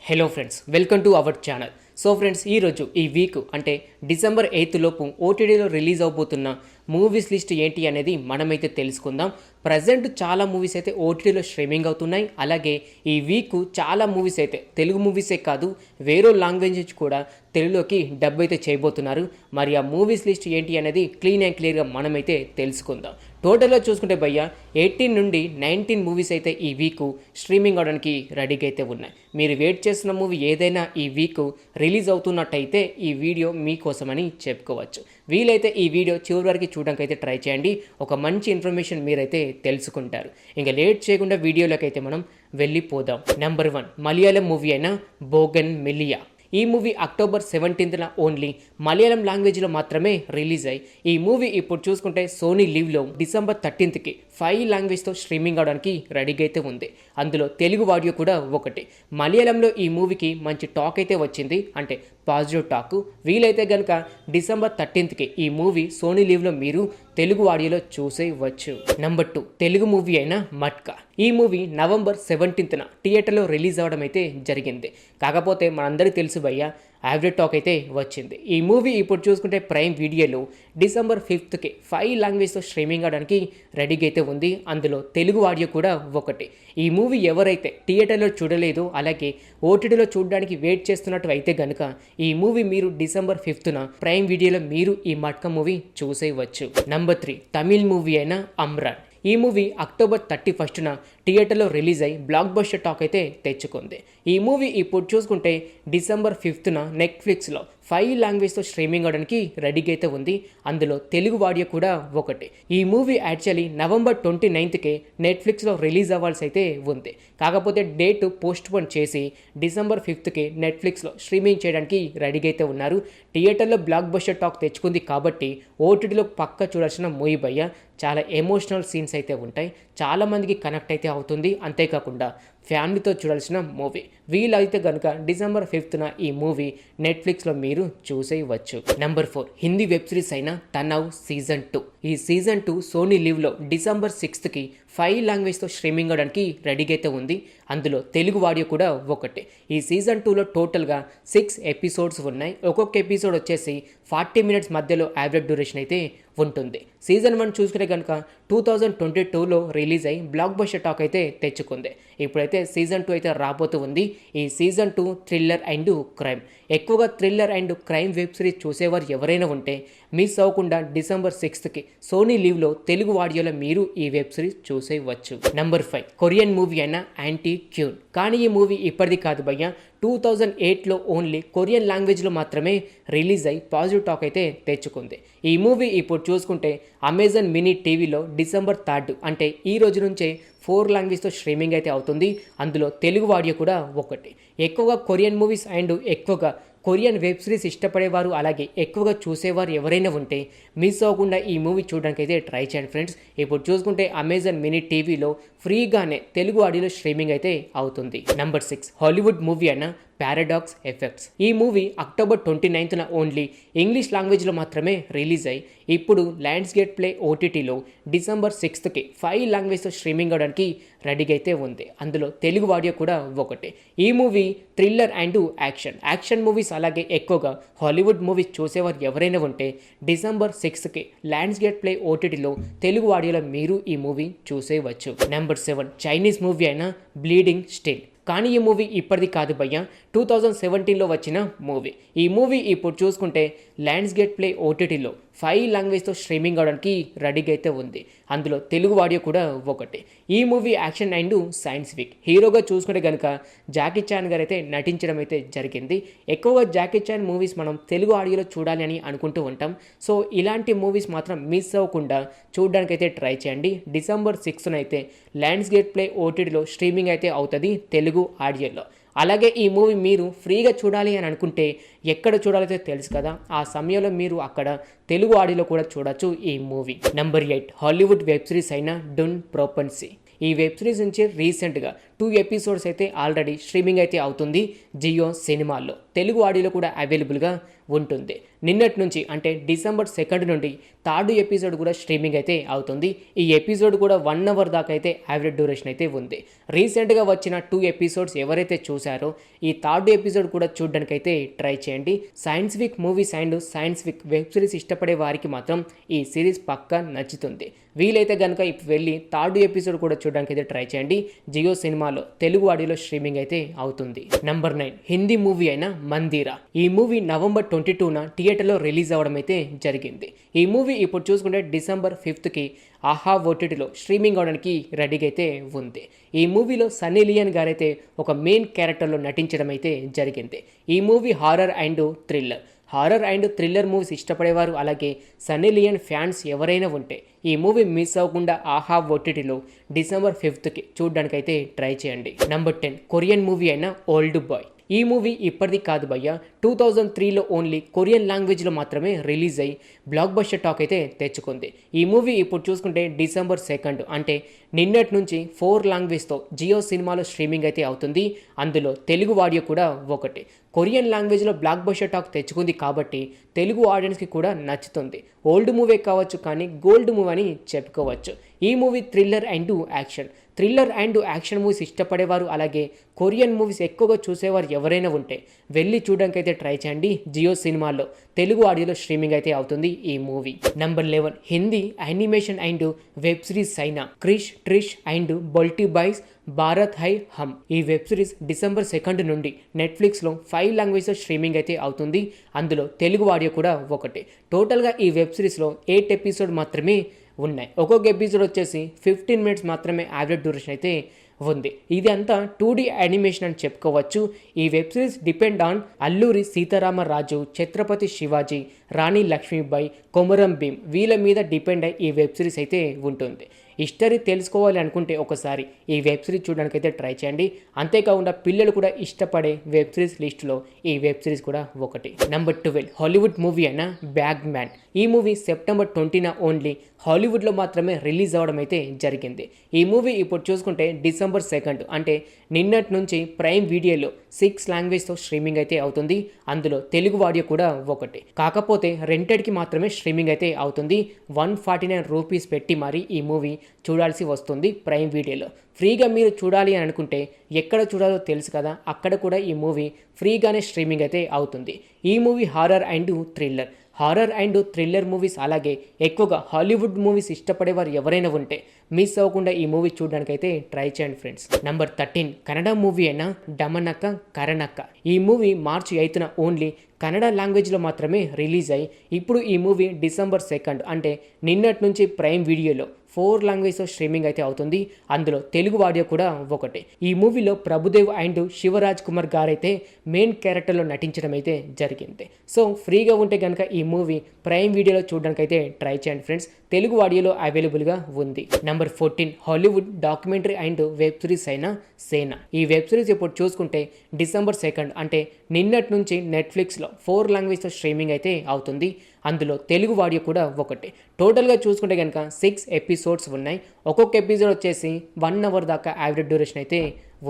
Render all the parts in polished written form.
Hello friends, welcome to our channel. So friends, ఈరోజు ఈ week అంటే డిసెంబర్ 8 లోపు ఓటీటీలో రిలీజ్ అవబోతున్న మూవీస్ లిస్ట్ ఏంటి అనేది మనమైతే తెలుసుకుందాం. ప్రజెంట్ చాలా మూవీస్ అయితే ఓటీటీలో స్ట్రీమింగ్ అవుతున్నాయి. అలాగే ఈ వీక్ చాలా మూవీస్ అయితే తెలుగు మూవీసే కాదు, వేరే లాంగ్వేజ్ నుంచి కూడా తెలుగులోకి డబ్ అయితే చేయబోతున్నారు. మరి ఆ మూవీస్ లిస్ట్ ఏంటి అనేది క్లీన్ అండ్ క్లియర్గా మనమైతే తెలుసుకుందాం. టోటల్గా చూసుకుంటే భయ్య 18 నుండి 19 మూవీస్ అయితే ఈ వీక్ స్ట్రీమింగ్ అవడానికి రెడీగా అయితే ఉన్నాయి. మీరు వెయిట్ చేస్తున్న మూవీ ఏదైనా ఈ వీక్ రిలీజ్ అవుతున్నట్టయితే ఈ వీడియో మీకోసమని చెప్పుకోవచ్చు. వీలైతే ఈ వీడియో చివరి వరకు చూడడానికి అయితే ట్రై చేయండి. ఒక మంచి ఇన్ఫర్మేషన్ మీరైతే తెలుసుకుంటారు. ఇంకా లేట్ చేయకుండా వీడియోలోకి అయితే మనం వెళ్ళిపోదాం. నెంబర్ 1 మలయాళం మూవీ అయిన బోగన్ మిలియా. ఈ మూవీ అక్టోబర్ 17న ఓన్లీ మలయాళం లాంగ్వేజ్లో మాత్రమే రిలీజ్ అయ్యి ఈ మూవీ ఇప్పుడు చూసుకుంటే సోనీ లీవ్లో డిసెంబర్ 13కి 5 లాంగ్వేజ్తో స్ట్రీమింగ్ అవడానికి రెడీగా అయితే ఉంది. అందులో తెలుగు ఆడియో కూడా ఒకటి. మలయాళంలో ఈ మూవీకి మంచి టాక్ అయితే వచ్చింది, అంటే పాజిటివ్ టాక్. వీలైతే కనుక డిసెంబర్ 13కి ఈ మూవీ సోనీ లీవ్లో మీరు తెలుగు ఆడియోలో చూసేయవచ్చు. నెంబర్ 2 తెలుగు మూవీ అయిన మట్కా. ఈ మూవీ నవంబర్ 17న థియేటర్లో రిలీజ్ అవ్వడం అయితే జరిగింది. కాకపోతే మనందరికీ తెలుసు భయ్య, యావరేజ్ టాక్ అయితే వచ్చింది. ఈ మూవీ ఇప్పుడు చూసుకుంటే ప్రైమ్ వీడియోలో డిసెంబర్ 5కి 5 లాంగ్వేజ్తో స్ట్రీమింగ్ అవడానికి రెడీగా అయితే ఉంది. అందులో తెలుగు ఆడియో కూడా ఒకటి. ఈ మూవీ ఎవరైతే థియేటర్లో చూడలేదో, అలాగే ఓటీటీలో చూడడానికి వెయిట్ చేస్తున్నట్టు అయితే కనుక ఈ మూవీ మీరు డిసెంబర్ 5న ప్రైమ్ వీడియోలో మీరు ఈ మట్కా మూవీ చూసేయవచ్చు. నెంబర్ 3 తమిళ్ మూవీ అయిన అమ్రాన్. ఈ మూవీ అక్టోబర్ 31న థియేటర్లో రిలీజ్ అయ్యి బ్లాక్ బస్టర్ టాక్ అయితే తెచ్చుకుంది. ఈ మూవీ ఇప్పుడు చూసుకుంటే డిసెంబర్ 5న నెట్ఫ్లిక్స్లో 5 లాంగ్వేజ్తో స్ట్రీమింగ్ అవడానికి రెడీగా అయితే ఉంది. అందులో తెలుగు ఆడియో కూడా ఒకటి. ఈ మూవీ యాక్చువల్లీ నవంబర్ 29కే నెట్ఫ్లిక్స్లో రిలీజ్ అవ్వాల్సి అయితే ఉంది. కాకపోతే డేట్ పోస్ట్ పోన్ చేసి డిసెంబర్ 5కి నెట్ఫ్లిక్స్లో స్ట్రీమింగ్ చేయడానికి రెడీగా అయితే ఉన్నారు. థియేటర్లో బ్లాక్ బస్టర్ టాక్ తెచ్చుకుంది కాబట్టి ఓటీటీలో పక్క చూడాల్సిన మూవీ భయ్య. చాలా ఎమోషనల్ సీన్స్ అయితే ఉంటాయి, చాలామందికి కనెక్ట్ అయితే అవుతుంది. అంతేకాకుండా ఫ్యామిలీతో చూడాల్సిన మూవీ. వీలైతే కనుక డిసెంబర్ 5న ఈ మూవీ నెట్ఫ్లిక్స్లో మీరు చూసేయవచ్చు. నెంబర్ 4 హిందీ వెబ్ సిరీస్ అయిన తనవ్ సీజన్ 2. ఈ సీజన్ 2 సోనీ లీవ్లో డిసెంబర్ 6కి 5 లాంగ్వేజ్తో స్ట్రీమింగ్ అవడానికి రెడీగా అయితే ఉంది. అందులో తెలుగు ఆడియో కూడా ఒకటి. ఈ సీజన్ 2లో టోటల్గా 6 ఎపిసోడ్స్ ఉన్నాయి. ఒక్కొక్క ఎపిసోడ్ వచ్చేసి 40 మినిట్స్ మధ్యలో యావరేజ్ డ్యూరేషన్ అయితే ఉంటుంది. సీజన్ 1 చూసుకుంటే కనుక 2022లో రిలీజ్ అయ్యి బ్లాక్ బస్టర్ టాక్ అయితే తెచ్చుకుంది. ఇప్పుడైతే సీజన్ 2 అయితే రాబోతూ ఉంది. ఈ సీజన్ 2 థ్రిల్లర్ అండ్ క్రైమ్. ఎక్కువగా thriller and crime web series చూసేవారు ఎవరైనా ఉంటే మిస్ అవ్వకుండా డిసెంబర్ 6కి సోనీ లీవ్లో తెలుగు ఆడియోలో మీరు ఈ వెబ్ సిరీస్ చూసేయవచ్చు. నెంబర్ 5 కొరియన్ మూవీ అయిన యాంటీ క్యూన్. కానీ ఈ మూవీ ఇప్పటిది కాదు భయ్య, 2008లో ఓన్లీ కొరియన్ లాంగ్వేజ్లో మాత్రమే రిలీజ్ అయ్యి పాజిటివ్ టాక్ అయితే తెచ్చుకుంది. ఈ మూవీ ఇప్పుడు చూసుకుంటే అమెజాన్ మినీ టీవీలో డిసెంబర్ 3 అంటే ఈ రోజు నుంచే 4 లాంగ్వేజ్తో స్ట్రీమింగ్ అయితే అవుతుంది. అందులో తెలుగు ఆడియో కూడా ఒకటి. ఎక్కువగా కొరియన్ మూవీస్ అండ్ ఎక్కువగా కొరియన్ వెబ్ సిరీస్ ఇష్టపడేవారు, అలాగే ఎక్కువగా చూసేవారు ఎవరైనా ఉంటే మిస్ అవ్వకుండా ఈ మూవీ చూడడానికి అయితే ట్రై చేయండి ఫ్రెండ్స్. ఇప్పుడు చూసుకుంటే అమెజాన్ మినీ టీవీలో ఫ్రీగానే తెలుగు ఆడియోలో స్ట్రీమింగ్ అయితే అవుతుంది. నెంబర్ 6 హాలీవుడ్ మూవీ అయిన పారాడాక్స్ ఎఫెక్ట్స్. ఈ మూవీ అక్టోబర్ 29న ఓన్లీ ఇంగ్లీష్ లాంగ్వేజ్లో మాత్రమే రిలీజ్ అయ్యి ఇప్పుడు లయన్స్ గేట్ ప్లే ఓటీటీలో డిసెంబర్ 6కి 5 లాంగ్వేజ్తో స్ట్రీమింగ్ అవడానికి రెడీగా అయితే ఉంది. అందులో తెలుగు ఆడియో కూడా ఒకటి. ఈ movie thriller and action movies, అలాగే ఎక్కువగా హాలీవుడ్ మూవీస్ చూసేవారు ఎవరైనా ఉంటే డిసెంబర్ 6కి లయన్స్ గేట్ ప్లే ఓటీటీలో తెలుగు ఆడియోలో మీరు ఈ మూవీ చూసేయవచ్చు. నెంబర్ 7 చైనీస్ మూవీ అయిన బ్లీడింగ్ స్టిల్. కానీ ఈ మూవీ ఇప్పటిది కాదు భయ్య, 2017లో వచ్చిన మూవీ. ఈ మూవీ ఇప్పుడు చూసుకుంటే లయన్స్ గేట్ ప్లే ఓటీటీలో 5 లాంగ్వేజ్తో స్ట్రీమింగ్ అవడానికి రెడీగా అయితే ఉంది. అందులో తెలుగు ఆడియో కూడా ఒకటి. ఈ మూవీ యాక్షన్ అండ్ సైంటిఫిక్. హీరోగా చూసుకుంటే కనుక జాకీ చాన్ గారు అయితే నటించడం అయితే జరిగింది. ఎక్కువగా జాకీ చాన్ మూవీస్ మనం తెలుగు ఆడియోలో చూడాలి అని అనుకుంటూ ఉంటాం. సో ఇలాంటి మూవీస్ మాత్రం మిస్ అవ్వకుండా చూడడానికి అయితే ట్రై చేయండి. డిసెంబర్ 6న అయితే లయన్స్ గేట్ ప్లే ఓటీటీలో స్ట్రీమింగ్ అయితే అవుతుంది తెలుగు ఆడియోలో. అలాగే ఈ మూవీ మీరు ఫ్రీగా చూడాలి అని అనుకుంటే ఎక్కడ చూడాలైతే తెలుసు కదా, ఆ సమయంలో మీరు అక్కడ తెలుగు ఆడియోలో కూడా చూడొచ్చు ఈ movie. Number 8 Hollywood web series అయిన డున్ ప్రొపెన్సీ. ఈ వెబ్ సిరీస్ నుంచి రీసెంట్గా 2 ఎపిసోడ్స్ అయితే ఆల్రెడీ స్ట్రీమింగ్ అయితే అవుతుంది జియో సినిమాల్లో. తెలుగు ఆడియోలో కూడా అవైలబుల్గా ఉంటుంది. నిన్నటి నుంచి అంటే డిసెంబర్ 2 నుండి 3rd ఎపిసోడ్ కూడా స్ట్రీమింగ్ అయితే అవుతుంది. ఈ ఎపిసోడ్ కూడా 1 అవర్ దాకా అయితే యావరేజ్ డ్యూరేషన్ అయితే ఉంది. రీసెంట్గా వచ్చిన 2 ఎపిసోడ్స్ ఎవరైతే చూసారో ఈ 3rd ఎపిసోడ్ కూడా చూడడానికి అయితే ట్రై చేయండి. Science week movies and science week web series ఇష్టపడే వారికి మాత్రం ఈ సిరీస్ పక్కా నచ్చుతుంది. వీలైతే కనుక ఇప్పుడు వెళ్ళి 3rd ఎపిసోడ్ కూడా చూడడానికి అయితే ట్రై చేయండి. జియో సినిమాలో తెలుగు ఆడియోలో స్ట్రీమింగ్ అయితే అవుతుంది. నంబర్ 9 హిందీ మూవీ అయిన మందిరా. ఈ మూవీ నవంబర్ 22న థియేటర్లో రిలీజ్ అవ్వడం అయితే జరిగింది. ఈ మూవీ ఇప్పుడు చూసుకుంటే డిసెంబర్ 5కి ఆహా ఓటీటీలో స్ట్రీమింగ్ అవడానికి రెడీగా అయితే ఉంది. ఈ మూవీలో సన్నీ లియోన్ గారైతే ఒక మెయిన్ క్యారెక్టర్లో నటించడం అయితే జరిగింది. ఈ movie horror and thriller movies ఇష్టపడేవారు అలాగే సన్నీ లియోన్ ఫ్యాన్స్ ఎవరైనా ఉంటే ఈ మూవీ మిస్ అవ్వకుండా ఆహా ఓటీటీలో డిసెంబర్ 5కి చూడడానికైతే ట్రై చేయండి. నంబర్ 10 కొరియన్ మూవీ అయిన ఓల్డ్ బాయ్. ఈ మూవీ ఇప్పటిది కాదు భయ్య, 2003లో ఓన్లీ కొరియన్ లాంగ్వేజ్లో మాత్రమే రిలీజ్ అయ్యి బ్లాక్ బస్టర్ టాక్ అయితే తెచ్చుకుంది. ఈ మూవీ ఇప్పుడు చూసుకుంటే డిసెంబర్ 2 అంటే నిన్నటి నుంచి 4 లాంగ్వేజ్తో జియో సినిమాలో స్ట్రీమింగ్ అయితే అవుతుంది. అందులో తెలుగు ఆడియో కూడా ఒకటి. కొరియన్ లాంగ్వేజ్లో బ్లాక్ బస్టర్ టాక్ తెచ్చుకుంది కాబట్టి తెలుగు ఆడియన్స్కి కూడా నచ్చుతుంది. ఓల్డ్ మూవీ కావచ్చు కానీ గోల్డ్ మూవీ అని చెప్పుకోవచ్చు. ఈ movie thriller and action movies ఇష్టపడేవారు అలాగే కొరియన్ మూవీస్ ఎక్కువగా చూసేవారు ఎవరైనా ఉంటే వెళ్ళి చూడడానికి అయితే ట్రై చేయండి. జియో సినిమాలో తెలుగు ఆడియోలో స్ట్రీమింగ్ అయితే అవుతుంది ఈ movie. Number 11 Hindi animation and web series అయిన క్రిష్ ట్రిష్ అండ్ బొల్టీ బాయ్స్ భారత్ హై హమ్. ఈ వెబ్ సిరీస్ డిసెంబర్ 2 నుండి నెట్ఫ్లిక్స్లో 5 లాంగ్వేజ్లో స్ట్రీమింగ్ అయితే అవుతుంది. అందులో తెలుగు ఆడియో కూడా ఒకటి. టోటల్గా ఈ వెబ్ సిరీస్లో 8 ఎపిసోడ్ మాత్రమే ఉన్నాయి. ఒక్కొక్క ఎపిసోడ్ వచ్చేసి 15 మినిట్స్ మాత్రమే యావరేజ్ డ్యూరేషన్ అయితే ఉంది. ఇది అంతా 2D యానిమేషన్ అని చెప్పుకోవచ్చు. ఈ web series depend on Alluri Sitaramaraju, Chhatrapati Shivaji, Rani Lakshmibai, Komaram Bheem వీళ్ళ మీద డిపెండ్ అయ్యి ఈ వెబ్ సిరీస్ అయితే ఉంటుంది. హిస్టరీ తెలుసుకోవాలి అనుకుంటే ఒకసారి ఈ వెబ్ సిరీస్ చూడడానికి అయితే ట్రై చేయండి. అంతేకాకుండా పిల్లలు కూడా ఇష్టపడే వెబ్ సిరీస్ లిస్టులో ఈ వెబ్ సిరీస్ కూడా ఒకటి. నంబర్ 12 హాలీవుడ్ మూవీ అయిన బ్యాగ్ మ్యాన్. ఈ మూవీ సెప్టెంబర్ 20న ఓన్లీ హాలీవుడ్లో మాత్రమే రిలీజ్ అవ్వడం అయితే జరిగింది. ఈ మూవీ ఇప్పుడు చూసుకుంటే డిసెంబర్ 2 అంటే నిన్నటి నుంచి ప్రైమ్ వీడియోలో 6 లాంగ్వేజ్తో స్ట్రీమింగ్ అయితే అవుతుంది. అందులో తెలుగు ఆడియో కూడా ఒకటి. కాకపోతే రెంటెడ్కి మాత్రమే స్ట్రీమింగ్ అయితే అవుతుంది. 149 రూపీస్ పెట్టి మరి ఈ మూవీ చూడాల్సి వస్తుంది ప్రైమ్ వీడియోలో. ఫ్రీగా మీరు చూడాలి అని అనుకుంటే ఎక్కడ చూడాలో తెలుసు కదా, అక్కడ కూడా ఈ మూవీ ఫ్రీగానే స్ట్రీమింగ్ అయితే అవుతుంది. ఈ movie horror and thriller movies అలాగే ఎక్కువగా హాలీవుడ్ మూవీస్ ఇష్టపడేవారు ఎవరైనా ఉంటే మిస్ అవ్వకుండా ఈ మూవీ చూడడానికైతే ట్రై చేయండి ఫ్రెండ్స్. నంబర్ 13 కన్నడ మూవీ అయిన డమనక్క కరణక్క. ఈ మూవీ మార్చి 8న ఓన్లీ కన్నడ లాంగ్వేజ్లో మాత్రమే రిలీజ్ అయ్యి ఇప్పుడు ఈ మూవీ డిసెంబర్ 2 అంటే నిన్నటి నుంచి ప్రైమ్ వీడియోలో 4 లాంగ్వేజ్తో స్ట్రీమింగ్ అయితే అవుతుంది. అందులో తెలుగు ఆడియో కూడా ఒకటి. ఈ మూవీలో ప్రభుదేవ్ అండ్ శివరాజ్ కుమార్ గారైతే మెయిన్ క్యారెక్టర్లో నటించడం అయితే జరిగింది. సో ఫ్రీగా ఉంటే కనుక ఈ మూవీ ప్రైమ్ వీడియోలో చూడడానికి అయితే ట్రై చేయండి ఫ్రెండ్స్. తెలుగు ఆడియోలో అవైలబుల్గా ఉంది. Number 14 Hollywood documentary and web series అయిన సేన. ఈ వెబ్ సిరీస్ ఇప్పుడు చూసుకుంటే డిసెంబర్ 2 అంటే నిన్నటి నుంచి నెట్ఫ్లిక్స్లో 4 లాంగ్వేజ్తో స్ట్రీమింగ్ అయితే అవుతుంది. అందులో తెలుగు ఆడియో కూడా ఒకటి. టోటల్గా చూసుకుంటే కనుక 6 ఎపిసోడ్స్ ఉన్నాయి. ఒక్కొక్క ఎపిసోడ్ వచ్చేసి 1 అవర్ దాకా యావరేజ్ డ్యూరేషన్ అయితే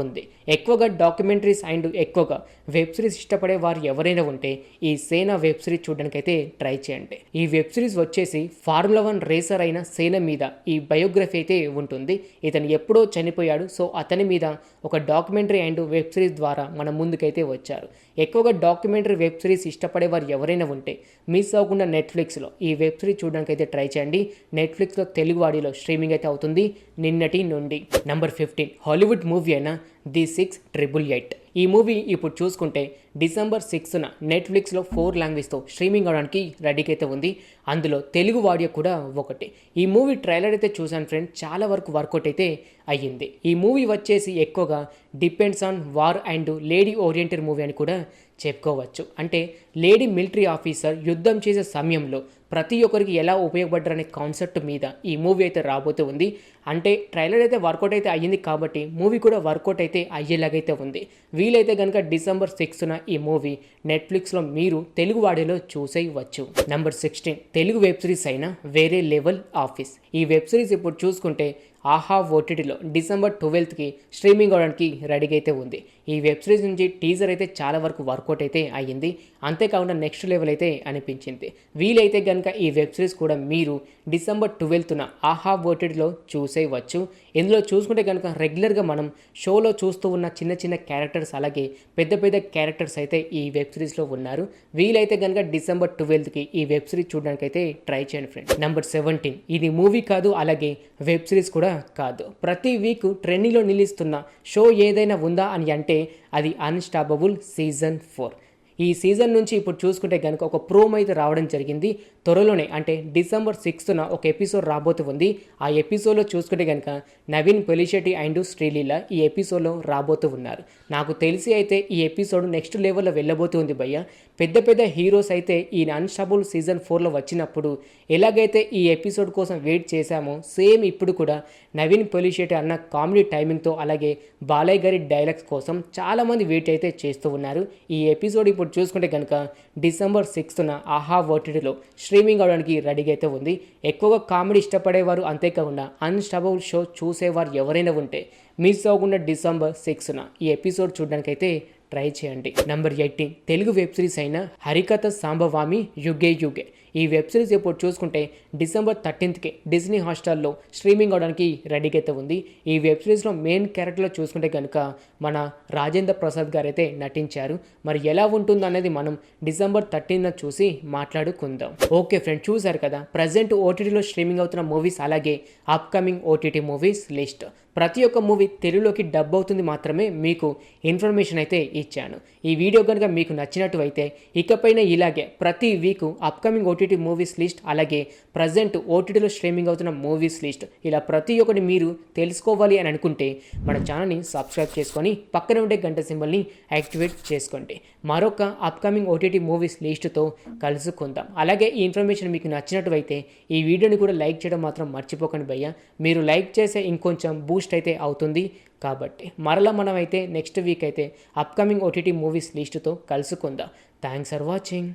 ఉంది. ఎక్కువగా డాక్యుమెంటరీస్ అండ్ ఎక్కువగా వెబ్ సిరీస్ ఇష్టపడే వారు ఎవరైనా ఉంటే ఈ సేన వెబ్ సిరీస్ చూడడానికి అయితే ట్రై చేయండి. ఈ వెబ్ సిరీస్ వచ్చేసి ఫార్ములా 1 రేసర్ అయిన సేన మీద ఈ బయోగ్రఫీ అయితే ఉంటుంది. ఇతను ఎప్పుడో చనిపోయాడు. సో అతని మీద ఒక డాక్యుమెంటరీ అండ్ వెబ్ సిరీస్ ద్వారా మన ముందుకైతే వచ్చారు. ఎక్కువగా డాక్యుమెంటరీ వెబ్ సిరీస్ ఇష్టపడే వారు ఎవరైనా ఉంటే మిస్ అవ్వకుండా నెట్ఫ్లిక్స్లో ఈ వెబ్ సిరీస్ చూడడానికి అయితే ట్రై చేయండి. నెట్ఫ్లిక్స్లో తెలుగు ఆడియోలో స్ట్రీమింగ్ అయితే అవుతుంది నిన్నటి నుండి. నంబర్ 15 హాలీవుడ్ మూవీ అయిన ది 688. ఈ మూవీ ఇప్పుడు చూసుకుంటే డిసెంబర్ 6న నెట్ఫ్లిక్స్లో 4 లాంగ్వేజ్తో స్ట్రీమింగ్ అవడానికి రెడీగా అయితే ఉంది. అందులో తెలుగు ఆడియో కూడా ఒకటి. ఈ మూవీ ట్రైలర్ అయితే చూసాను ఫ్రెండ్, చాలా వరకు వర్కౌట్ అయితే అయ్యింది. ఈ మూవీ వచ్చేసి ఎక్కువగా depends on war and lady oriented movie అని కూడా చెప్పుకోవచ్చు. అంటే లేడీ మిలిటరీ ఆఫీసర్ యుద్ధం చేసే సమయంలో ప్రతి ఒక్కరికి ఎలా ఉపయోగపడ్డారనే కాన్సెప్ట్ మీద ఈ మూవీ అయితే రాబోతూ ఉంది. అంటే ట్రైలర్ అయితే వర్కౌట్ అయితే అయ్యింది కాబట్టి మూవీ కూడా వర్కౌట్ అయితే అయ్యేలాగైతే ఉంది. వీలైతే కనుక డిసెంబర్ 6న ఈ మూవీ నెట్ఫ్లిక్స్లో మీరు తెలుగు ఆడియోలో చూసేయవచ్చు. నంబర్ 16 తెలుగు వెబ్ సిరీస్ అయిన వేరే లెవెల్ ఆఫీస్. ఈ వెబ్ సిరీస్ ఇప్పుడు చూసుకుంటే ఆహా ఓటీటీలో డిసెంబర్ 12కి స్ట్రీమింగ్ అవడానికి రెడీగా అయితే ఉంది. ఈ వెబ్ సిరీస్ నుంచి టీజర్ అయితే చాలా వరకు వర్కౌట్ అయితే అయ్యింది. అంతేకాకుండా నెక్స్ట్ లెవెల్ అయితే అనిపించింది. వీలైతే కనుక ఈ వెబ్ సిరీస్ కూడా మీరు డిసెంబర్ 12న ఆహా ఓటీటీలో చూసేయవచ్చు. ఇందులో చూసుకుంటే కనుక రెగ్యులర్గా మనం షోలో చూస్తూ ఉన్న చిన్న చిన్న క్యారెక్టర్స్ అలాగే పెద్ద పెద్ద క్యారెక్టర్స్ అయితే ఈ వెబ్ సిరీస్లో ఉన్నారు. వీలైతే కనుక డిసెంబర్ 12కి ఈ వెబ్ సిరీస్ చూడడానికి అయితే ట్రై చేయండి ఫ్రెండ్స్. నెంబర్ 17 ఇది మూవీ కాదు అలాగే వెబ్ సిరీస్ కూడా కాదు. ప్రతి వీక్ ట్రెండింగ్లో నిలుస్తున్న షో ఏదైనా ఉందా అని అంటే అది అన్స్టాపబుల్ సీజన్ 4. ఈ సీజన్ నుంచి ఇప్పుడు చూసుకుంటే కనుక ఒక ప్రోమో అయితే రావడం జరిగింది. త్వరలోనే అంటే డిసెంబర్ 6న ఒక ఎపిసోడ్ రాబోతు ఉంది. ఆ ఎపిసోడ్లో చూసుకుంటే కనుక నవీన్ పొలిశెట్టి అండ్ శ్రీలీల ఈ ఎపిసోడ్లో రాబోతూ ఉన్నారు. నాకు తెలిసి అయితే ఈ ఎపిసోడ్ నెక్స్ట్ లెవెల్లో వెళ్ళబోతుంది భయ్య. పెద్ద పెద్ద హీరోస్ అయితే ఈ అన్స్టాపబుల్ సీజన్ 4లో వచ్చినప్పుడు ఎలాగైతే ఈ ఎపిసోడ్ కోసం వెయిట్ చేశామో సేమ్ ఇప్పుడు కూడా నవీన్ పొలిశెట్టి అన్న కామెడీ టైమింగ్తో అలాగే బాలయ్య గారి డైలాగ్స్ కోసం చాలామంది వెయిట్ అయితే చేస్తూ ఉన్నారు. ఈ ఎపిసోడ్ ఇప్పుడు చూసుకుంటే కనుక డిసెంబర్ 6న ఆహా ఓటీటీలో స్ట్రీమింగ్ అవడానికి రెడీగా అయితే ఉంది. ఎక్కువగా కామెడీ ఇష్టపడేవారు అంతేకాకుండా అన్స్టాపబుల్ షో చూసేవారు ఎవరైనా ఉంటే మిస్ అవ్వకుండా డిసెంబర్ 6న ఈ ఎపిసోడ్ చూడడానికైతే ట్రై చేయండి. నెంబర్ 18 తెలుగు వెబ్ సిరీస్ అయిన హరికథ సాంబవామి యుగే యుగే. ఈ వెబ్ సిరీస్ ఇప్పుడు చూసుకుంటే డిసెంబర్ 13కి డిజ్నీ హాట్స్టార్లో స్ట్రీమింగ్ అవడానికి రెడీగా అయితే ఉంది. ఈ వెబ్ సిరీస్లో మెయిన్ క్యారెక్టర్లో చూసుకుంటే కనుక మన రాజేంద్ర ప్రసాద్ గారు అయితే నటించారు. మరి ఎలా ఉంటుందో అనేది మనం డిసెంబర్ 13న చూసి మాట్లాడుకుందాం. ఓకే ఫ్రెండ్స్, చూసారు కదా ప్రజెంట్ ఓటీటీలో స్ట్రీమింగ్ అవుతున్న మూవీస్ అలాగే అప్కమింగ్ ఓటీటీ మూవీస్ లిస్ట్. ప్రతి ఒక్క మూవీ తెలుగులోకి డబ్ అవుతుంది మాత్రమే మీకు ఇన్ఫర్మేషన్ అయితే ఇచ్చాను. ఈ వీడియో కనుక మీకు నచ్చినట్టు అయితే ఇకపైన ఇలాగే ప్రతి week upcoming OTT movies list అలాగే ప్రజెంట్ ఓటీటీలో స్ట్రీమింగ్ అవుతున్న మూవీస్ లిస్ట్ ఇలా ప్రతి ఒక్కటి మీరు తెలుసుకోవాలి అని అనుకుంటే మన ఛానల్ని సబ్స్క్రైబ్ చేసుకొని పక్కన ఉండే గంట సింబల్ని యాక్టివేట్ చేసుకోండి. మరొక అప్కమింగ్ ఓటీటీ మూవీస్ లిస్టుతో కలుసుకుందాం. అలాగే ఈ ఇన్ఫర్మేషన్ మీకు నచ్చినట్టు అయితే ఈ వీడియోని కూడా లైక్ చేయడం మాత్రం మర్చిపోకండి భయ్య. మీరు లైక్ చేసే ఇంకొంచెం బూస్ట్ అయితే అవుతుంది. కాబట్టి మరలా మనం అయితే నెక్స్ట్ వీక్ అయితే అప్కమింగ్ ఓటీటీ మూవీస్ లిస్టుతో కలుసుకుందాం. Thanks for watching.